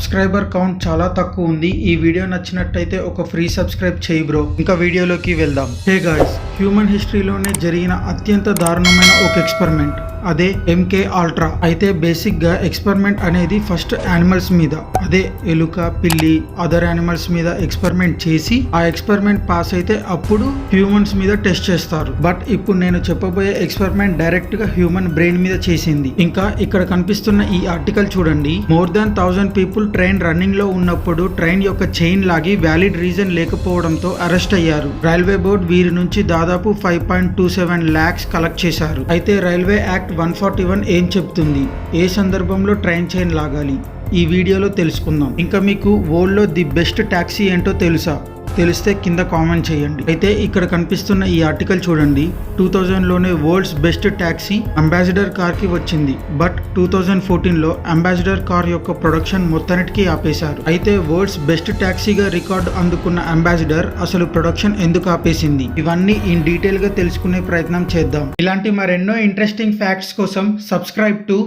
Subscriber count చాలా తక్కువ ఉంది. ఈ వీడియో నచ్చినట్టయితే ఒక ఫ్రీ సబ్స్క్రైబ్ చేయి బ్రో. ఇంకా వీడియోలోకి వెళ్దాం. హే గాయ్స్, హ్యూమన్ హిస్టరీలోనే జరిగిన అత్యంత దారుణమైన ఒక ఎక్స్పెరిమెంట్, అదే MK Ultra. అయితే బేసిక్ గా ఎక్స్పెరిమెంట్ అనేది ఫస్ట్ యానిమల్స్ మీద, అదే ఎలుక, పిల్లి, అదర్ యానిమల్స్ మీద ఎక్స్పెరిమెంట్ చేసి ఆ ఎక్స్పెరిమెంట్ పాస్ అయితే అప్పుడు హ్యూమన్స్ మీద టెస్ట్ చేస్తారు. బట్ ఇప్పుడు నేను చెప్పబోయే ఎక్స్పెరిమెంట్ డైరెక్ట్ గా హ్యూమన్ బ్రెయిన్ మీద చేసింది. ఇంకా ఇక్కడ కనిపిస్తున్న ఈ ఆర్టికల్ చూడండి. More than 1000 people train running లో ఉన్నప్పుడు ట్రైన్ యొక్క చైన్ లాగి వ్యాలిడ్ రీజన్ లేకపోవడంతో అరెస్ట్ అయ్యారు. రైల్వే బోర్డ్ వీరి నుంచి దాదాపు 5.27 lakhs కలెక్ట్ చేశారు. అయితే రైల్వే యాక్ట్ 141 ఏం చెప్తుంది, ఏ సందర్భంలో ట్రైన్ చైన్ లాగాలి, ఈ వీడియోలో తెలుసుకుందాం. ఇంకా మీకు వరల్డ్ లో ది బెస్ట్ టాక్సీ ఏంటో తెలుసా? తెలిస్తే కింద కామెంట్ చేయండి. అయితే ఇక్కడ కనిపిస్తున్న ఈ ఆర్టికల్ చూడండి. 2000లోనే world's best taxi Ambassador car కి వచ్చింది. బట్ 2014లో అంబాసిడర్ కార్ యొక్క ప్రొడక్షన్ మొత్తానికి ఆపేశారు. అయితే వరల్డ్స్ బెస్ట్ టాక్సీగా రికార్డు అందుకున్న అంబాసిడర్ అసలు ప్రొడక్షన్ ఎందుకు ఆపేసింది, ఇవన్నీ ఇన్ డీటెయిల్ గా తెలుసుకునే ప్రయత్నం చేద్దాం. ఇలాంటి మరెన్నో ఇంట్రెస్టింగ్ ఫ్యాక్ట్స్ కోసం సబ్స్క్రైబ్ టు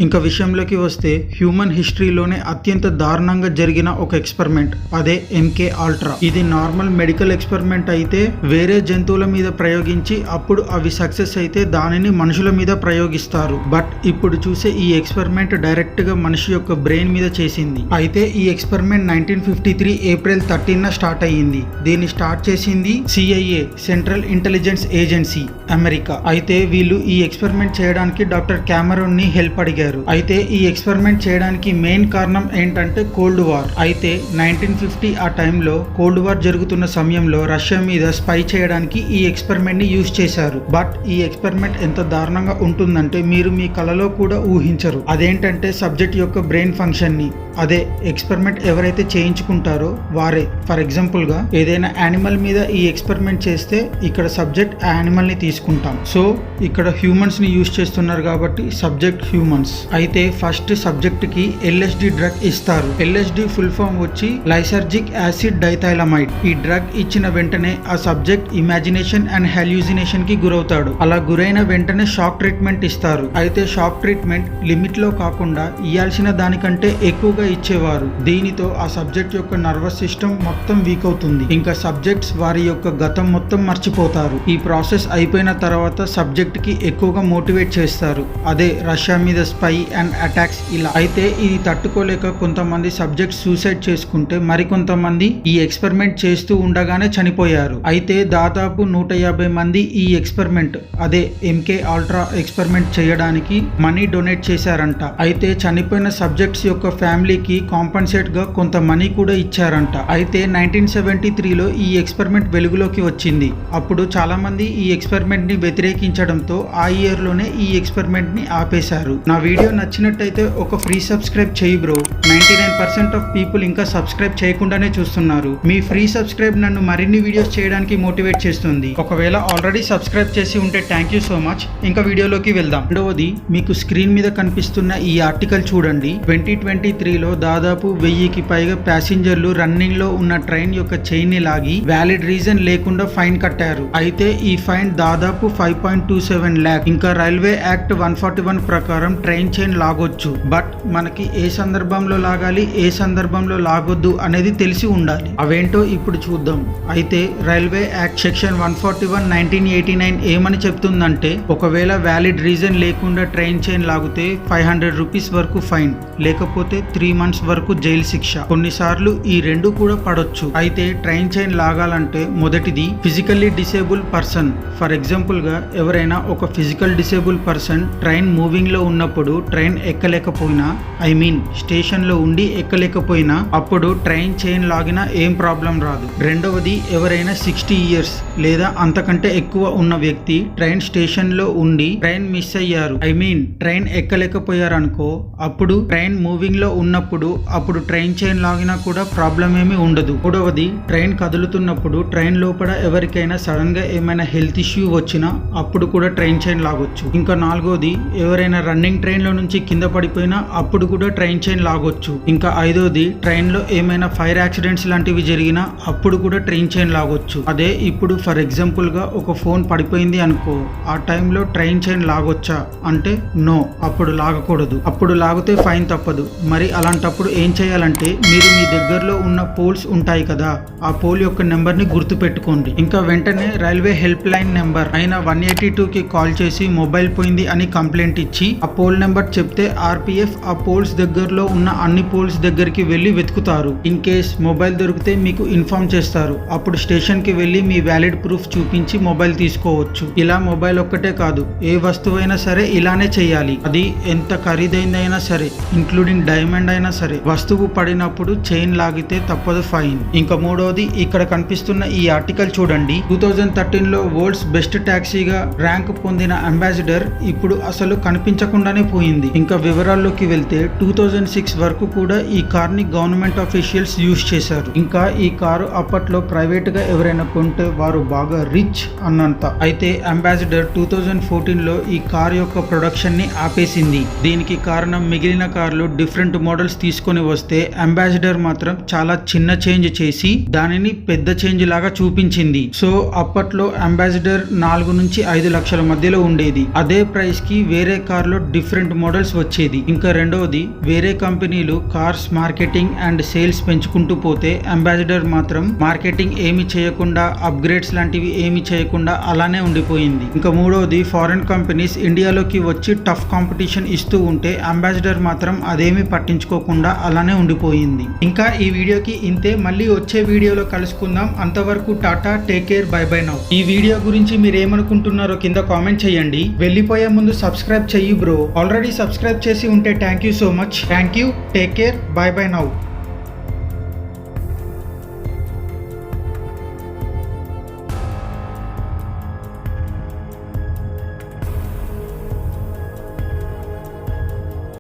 ఇంకా విషయంలోకి వస్తే, హ్యూమన్ హిస్టరీలోనే అత్యంత దారుణంగా జరిగిన ఒక ఎక్స్పెరిమెంట్, అదే MK Ultra. ఇది నార్మల్ మెడికల్ ఎక్స్పెరిమెంట్ అయితే వేరే జంతువుల మీద ప్రయోగించి అప్పుడు అవి సక్సెస్ అయితే దానిని మనుషుల మీద ప్రయోగిస్తారు. బట్ ఇప్పుడు చూసే ఈ ఎక్స్పెరిమెంట్ డైరెక్ట్ గా మనిషి యొక్క బ్రెయిన్ మీద చేసింది. అయితే ఈ ఎక్స్పెరిమెంట్ 1953 ఏప్రిల్ 13న స్టార్ట్ అయ్యింది. దీన్ని స్టార్ట్ చేసింది CIA, central intelligence agency, America. అయితే వీళ్ళు ఈ ఎక్స్పెరిమెంట్ చేయడానికి డాక్టర్ క్యామరూన్ ని హెల్ప్ అడిగారు. అయితే ఈ ఎక్స్పెరిమెంట్ చేయడానికి మెయిన్ కారణం ఏంటంటే కోల్డ్ వార్. అయితే 1950 ఆ టైంలో కోల్డ్ వార్ జరుగుతున్న సమయంలో రష్యా మీద స్పై చేయడానికి ఈ ఎక్స్పెరిమెంట్ ని యూజ్ చేశారు. బట్ ఈ ఎక్స్పెరిమెంట్ ఎంత దారుణంగా ఉంటుందంటే మీరు మీ కలలో కూడా ఊహించరు. అదేంటంటే సబ్జెక్ట్ యొక్క బ్రెయిన్ ఫంక్షన్ ని, అదే ఎక్స్పెరిమెంట్ ఎవరైతే చేయించుకుంటారో వారే. ఫర్ ఎగ్జాంపుల్ గా ఏదైనా యానిమల్ మీద ఈ ఎక్స్పెరిమెంట్ చేస్తే ఇక్కడ సబ్జెక్ట్ ఆ యానిమల్ ని తీసుకుంటాం. సో ఇక్కడ హ్యూమన్స్ ని యూజ్ చేస్తున్నారు కాబట్టి సబ్జెక్ట్ హ్యూమన్స్. అయితే ఫస్ట్ సబ్జెక్ట్ కి LSD డ్రగ్ ఇస్తారు. LSD ఫుల్ ఫామ్ వచ్చి లైసర్జిక్ యాసిడ్ డైథైలమైడ్. ఈ డ్రగ్ ఇచ్చిన వెంటనే ఆ సబ్జెక్ట్ ఇమాజినేషన్ అండ్ హాల్యూసినేషన్ కి గురవుతాడు. అలా గురైన వెంటనే షాక్ ట్రీట్మెంట్ ఇస్తారు. అయితే షాక్ ట్రీట్మెంట్ లిమిట్ లో కాకుండా ఇయ్యాల్సిన దానికంటే ఎక్కువగా ఇచ్చేవారు. దీనితో ఆ సబ్జెక్ట్ యొక్క నర్వస్ సిస్టమ్ మొత్తం వీక్ అవుతుంది. ఇంకా సబ్జెక్ట్స్ వారి యొక్క గతం మొత్తం మర్చిపోతారు. ఈ ప్రాసెస్ అయిపోయిన తర్వాత సబ్జెక్ట్ కి ఎక్కువగా మోటివేట్ చేస్తారు. అదే రష్యా మీద స్పై అండ్ అటాక్స్ ఇలా. అయితే ఇది తట్టుకోలేక కొంతమంది సబ్జెక్ట్స్ సూసైడ్ చేసుకుంటే మరికొంతమంది ఈ ఎక్స్పెరిమెంట్ చేస్తూ ఉండగానే చనిపోయారు. అయితే దాదాపు 150 మంది ఈ ఎక్స్పెరిమెంట్, అదే MK Ultra ఎక్స్పెరిమెంట్ చేయడానికి మనీ డొనేట్ చేశారంట. అయితే చనిపోయిన సబ్జెక్ట్స్ యొక్క ఫ్యామిలీకి కాంపన్సేట్ గా కొంత మనీ కూడా ఇచ్చారంట. అయితే 1973లో ఈ ఎక్స్పెరిమెంట్ వెలుగులోకి వచ్చింది. అప్పుడు చాలా మంది ఈ ఎక్స్పెరిమెంట్ ని వ్యతిరేకించడంతో ఆ ఇయర్ లోనే ఈ ఎక్స్పెరిమెంట్ ని ఆపేశారు. నా వీడియో నచ్చినట్టయితే ఒక ఫ్రీ సబ్స్క్రైబ్ చేయి బ్రో. 99% ఆఫ్ పీపుల్ ఇంకా సబ్స్క్రైబ్ చేయకుండానే చూస్తున్నారు. మీ ఫ్రీ సబ్స్క్రైబ్ నన్ను మరిన్ని వీడియోస్ చేయడానికి మోటివేట్ చేస్తుంది. ఒకవేళ ఆల్రెడీ సబ్స్క్రైబ్ చేసి ఉంటే థ్యాంక్ యూ సో మచ్. ఇంకా వీడియోలోకి వెళ్దాం. రెండవది, మీకు స్క్రీన్ మీద కనిపిస్తున్న ఈ ఆర్టికల్ చూడండి. 2023లో దాదాపు 1000కి పైగా ప్యాసింజర్లు రన్నింగ్ లో ఉన్న ట్రైన్ యొక్క చైన్ ని లాగి వ్యాలిడ్ రీజన్ లేకుండా ఫైన్ కట్టారు. అయితే ఈ ఫైన్ దాదాపు 5.27 lakh. ఇంకా రైల్వే యాక్ట్ 141 ప్రకారం ట్రైన్ చైన్ లాగొచ్చు. బట్ మనకి ఏ సందర్భంలో లాగాలి, ఏ సందర్భంలో లాగొద్దు అనేది తెలిసి ఉండాలి. అవేంటో ఇప్పుడు చూద్దాం. అయితే రైల్వే యాక్ట్ సెక్షన్ 141 1989 ఏమని చెప్తుందంటే, ఒకవేళ వ్యాలిడ్ రీజన్ లేకుండా ట్రైన్ చైన్ లాగితే 500 రూపీస్ వరకు ఫైన్, లేకపోతే 3 months వరకు జైలు శిక్ష. కొన్నిసార్లు ఈ రెండు కూడా పడొచ్చు. అయితే ట్రైన్ చైన్ లాగాలంటే మొదటిది physically disable person. For example గా ఎవరైనా ఒక physical disable person train moving లో ఉన్నప్పుడు ట్రైన్ ఎక్కలేకపోయినా, ఐ మీన్ స్టేషన్ లో ఉండి ఎక్కలేకపోయినా అప్పుడు ట్రైన్ చైన్ లాగినా ఏం ప్రాబ్లం రాదు. రెండవది, ఎవరైనా 60 years లేదా అంతకంటే ఎక్కువ ఉన్న వ్యక్తి ట్రైన్ స్టేషన్ లో ఉండి ట్రైన్ మిస్ అయ్యారు, ఐ మీన్ ట్రైన్ ఎక్కలేకపోయారు అనుకో, అప్పుడు ట్రైన్ మూవింగ్ లో ఉన్నప్పుడు అప్పుడు ట్రైన్ చైన్ లాగినా కూడా ప్రాబ్లం ఏమీ ఉండదు. మూడవది, ట్రైన్ కదులుతున్నప్పుడు ట్రైన్ లోపల ఎవరికైనా సడన్ గా ఏమైనా హెల్త్ ఇష్యూ వచ్చినా అప్పుడు కూడా ట్రైన్ చైన్ లాగొచ్చు. ఇంకా నాలుగోది, ఎవరైనా రన్నింగ్ ట్రైన్ ట్రైన్ లో నుంచి కింద పడిపోయినా అప్పుడు కూడా ట్రైన్ చైన్ లాగొచ్చు. ఇంకా 5వది ట్రైన్ లో ఏమైనా ఫైర్ యాక్సిడెంట్స్ లాంటివి జరిగినా అప్పుడు కూడా ట్రైన్ చైన్ లాగొచ్చు. అదే ఇప్పుడు ఫర్ ఎగ్జాంపుల్ గా ఒక ఫోన్ పడిపోయింది అనుకో, ఆ టైంలో ట్రైన్ చైన్ లాగొచ్చా అంటే నో, అప్పుడు లాగకూడదు. అప్పుడు లాగితే ఫైన్ తప్పదు. మరి అలాంటప్పుడు ఏం చేయాలంటే మీరు మీ దగ్గరలో ఉన్న పోల్స్ ఉంటాయి కదా, ఆ పోల్ యొక్క నెంబర్ ని గుర్తు పెట్టుకోండి. ఇంకా వెంటనే రైల్వే హెల్ప్ లైన్ నెంబర్ అయిన 182కి కాల్ చేసి మొబైల్ పోయింది అని కంప్లైంట్ ఇచ్చి ఆ పోల్ నెంబర్ చెప్తే ఆర్పిఎఫ్ ఆ పోల్స్ దగ్గరలో ఉన్న అన్ని పోల్స్ దగ్గరికి వెళ్లి వెతుకుతారు. ఇన్ కేస్ మొబైల్ దొరికితే మీకు ఇన్ఫార్మ్ చేస్తారు. అప్పుడు స్టేషన్ కి వెళ్లి మీ వ్యాలిడ్ ప్రూఫ్ చూపించి మొబైల్ తీసుకోవచ్చు. ఇలా మొబైల్ ఒక్కటే కాదు, ఏ వస్తువైనా సరే ఇలానే చేయాలి. అది ఎంత ఖరీదైందైనా సరే, ఇంక్లూడింగ్ డైమండ్ అయినా సరే, వస్తువు పడినప్పుడు చైన్ లాగితే తప్పదు ఫైన్. ఇంకా 3వది ఇక్కడ కనిపిస్తున్న ఈ ఆర్టికల్ చూడండి. 2013లో వరల్డ్స్ బెస్ట్ టాక్సీగా ర్యాంక్ పొందిన అంబాసిడర్ ఇప్పుడు అసలు కనిపించకుండానే పోయింది. ఇంకా వివరాల్లోకి వెళ్తే 2006 వరకు కూడా ఈ కార్ ని గవర్నమెంట్ ఆఫీషియల్స్ యూజ్ చేశారు. ఇంకా ఈ కారు అప్పట్లో ప్రైవేట్ గా ఎవరైనా కొంటే వారు బాగా రిచ్ అన్నంత. అయితే అంబాసిడర్ 2014లో ఈ కార్ యొక్క ప్రొడక్షన్ ని ఆపేసింది. దీనికి కారణం మిగిలిన కార్లు డిఫరెంట్ మోడల్స్ తీసుకొని వస్తే అంబాసిడర్ మాత్రం చాలా చిన్న చేంజ్ చేసి దానిని పెద్ద చేంజ్ లాగా చూపించింది. సో అప్పట్లో అంబాసిడర్ 4 నుంచి 5 లక్షల మధ్యలో ఉండేది. అదే ప్రైస్ కి వేరే కార్ లో డిఫరెంట్ మోడల్స్ వచ్చేది. ఇంకా 2వది వేరే కంపెనీలు కార్స్ మార్కెటింగ్ అండ్ సేల్స్ పెంచుకుంటూ పోతే అంబాసిడర్ మాత్రం మార్కెటింగ్ ఏమి చేయకుండా, అప్గ్రేడ్స్ లాంటివి ఏమి చేయకుండా అలానే ఉండిపోయింది. ఇంకా 3వది ఫారెన్ కంపెనీస్ ఇండియాలోకి వచ్చి టఫ్ కాంపిటీషన్ ఇస్తూ ఉంటే అంబాసిడర్ మాత్రం అదేమి పట్టించుకోకుండా అలానే ఉండిపోయింది. ఇంకా ఈ వీడియోకి ఇంతే. మళ్ళీ వచ్చే వీడియోలో కలుసుకుందాం. అంతవరకు Tata, take care, by by now. ఈ వీడియో గురించి మీరు ఏమనుకుంటున్నారో కింద కామెంట్ చేయండి. వెళ్ళిపోయే ముందు సబ్స్క్రైబ్ చెయ్యి బ్రో. ఆల్రెడీ సబ్స్క్రైబ్ చేసి ఉంటే thank you so much. Thank you, take care, by by now.